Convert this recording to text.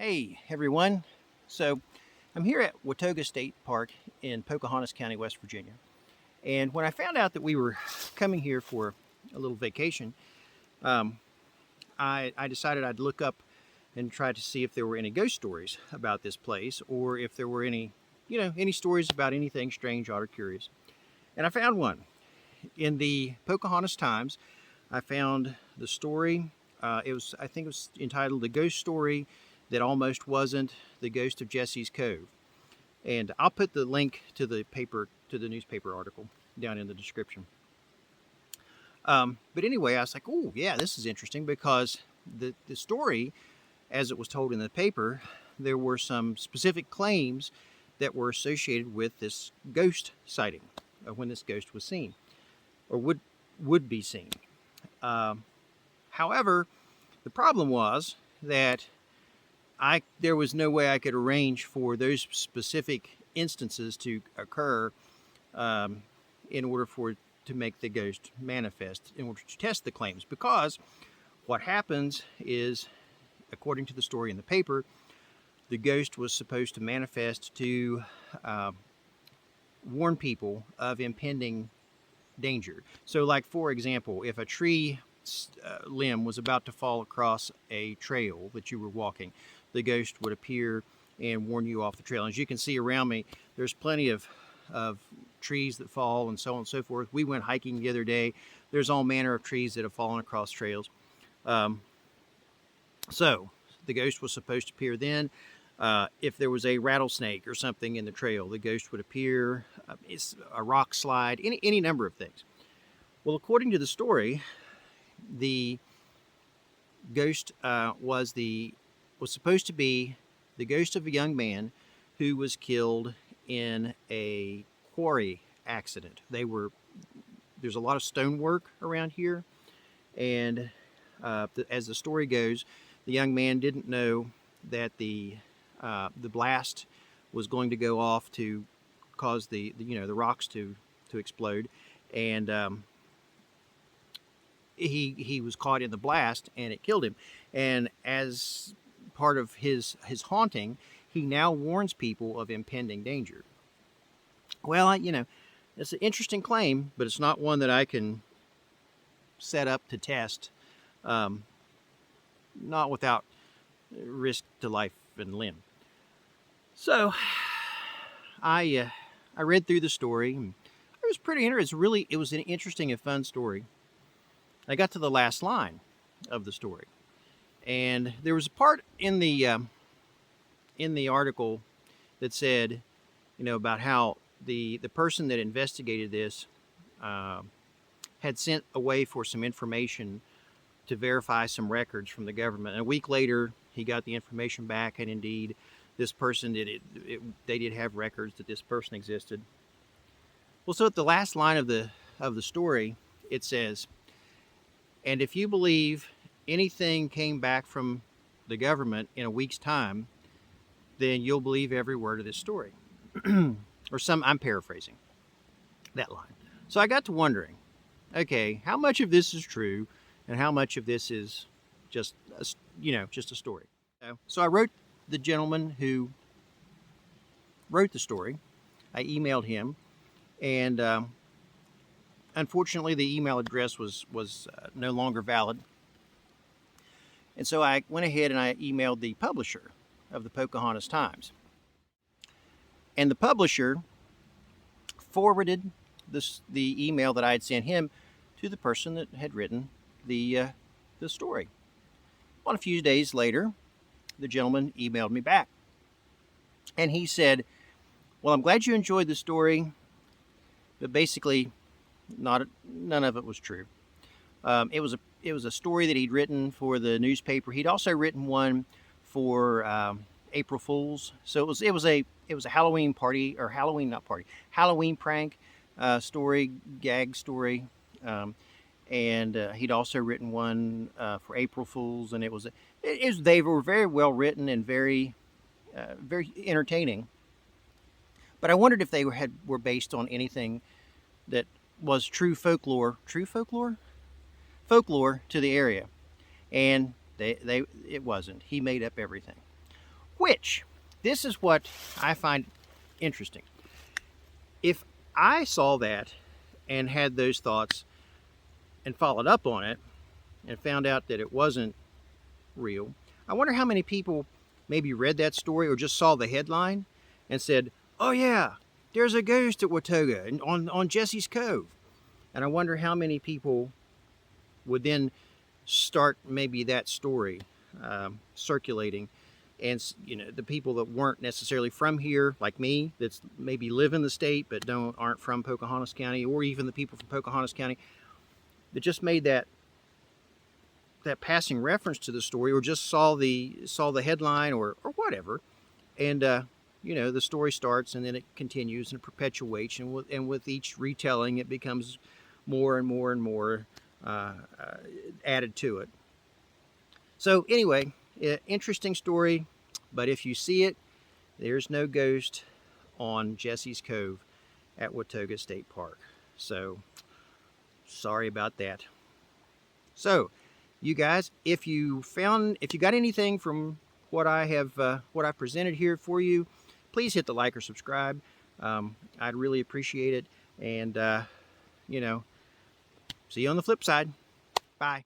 Hey everyone. So I'm here at Watoga State Park in Pocahontas County, West Virginia. And when I found out that we were coming here for a little vacation, um, I decided I'd look up and try to see if there were any ghost stories about this place or if there were any stories about anything strange, odd, or curious. And I found one. In the Pocahontas Times, I found the story. I think it was entitled "The Ghost Story That Almost Wasn't the Ghost of Jesse's Cove." And I'll put the link to the newspaper article down in the description. But anyway, I was like, oh yeah, this is interesting because the story, as it was told in the paper, there were some specific claims that were associated with this ghost sighting, when this ghost was seen or would be seen. However, the problem was that there was no way I could arrange for those specific instances to occur in order to make the ghost manifest, in order to test the claims. Because what happens is, according to the story in the paper, the ghost was supposed to manifest to warn people of impending danger. So, like, for example, if a tree limb was about to fall across a trail that you were walking, the ghost would appear and warn you off the trail. As you can see around me, there's plenty of trees that fall and so on and so forth. We went hiking the other day. There's all manner of trees that have fallen across trails. So the ghost was supposed to appear then. If there was a rattlesnake or something in the trail, the ghost would appear. It's a rock slide, any number of things. Well, according to the story, the ghost was supposed to be the ghost of a young man who was killed in a quarry accident. There's a lot of stonework around here, and as the story goes, the young man didn't know that the blast was going to go off to cause the rocks to explode, and he was caught in the blast and it killed him. And as part of his haunting, he now warns people of impending danger. Well, it's an interesting claim, but it's not one that I can set up to test, not without risk to life and limb. So I read through the story. And it was pretty interesting. It was an interesting and fun story. I got to the last line of the story, and there was a part in the article that said, about how the person that investigated this had sent away for some information to verify some records from the government. And a week later, he got the information back, and indeed, this person they did have records that this person existed. Well, so at the last line of the story, it says, "And if you believe anything came back from the government in a week's time, then you'll believe every word of this story." I'm paraphrasing that line. So I got to wondering, okay, how much of this is true and how much of this is just a story. So I wrote the gentleman who wrote the story. I emailed him, and unfortunately the email address was no longer valid. And so I went ahead and I emailed the publisher of the Pocahontas Times. And the publisher forwarded the email that I had sent him to the person that had written the story. Well, a few days later, the gentleman emailed me back. And he said, "Well, I'm glad you enjoyed the story, but basically none of it was true." It was a story that he'd written for the newspaper. He'd also written one for April Fools. So it was a Halloween party, or Halloween prank story, gag story. And he'd also written one for April Fools, and they were very well written and very entertaining. But I wondered if they were based on anything that was true folklore to the area, and it wasn't. He made up everything. Which, this is what I find interesting. If I saw that and had those thoughts and followed up on it and found out that it wasn't real, I wonder how many people maybe read that story or just saw the headline and said, oh yeah, there's a ghost at Watoga on Jesse's Cove. And I wonder how many people would then start maybe that story circulating. And the people that weren't necessarily from here, like me, that's maybe live in the state but aren't from Pocahontas County, or even the people from Pocahontas County that just made that passing reference to the story, or just saw the headline or whatever, and the story starts and then it continues and perpetuates, and with each retelling it becomes more and more and more added to it. So anyway, interesting story, but if you see it, there's no ghost on Jesse's Cove at Watoga State Park. So sorry about that. So you guys, if you got anything from what I have what I presented here for you, please hit the like or subscribe. I'd really appreciate it. And see you on the flip side. Bye.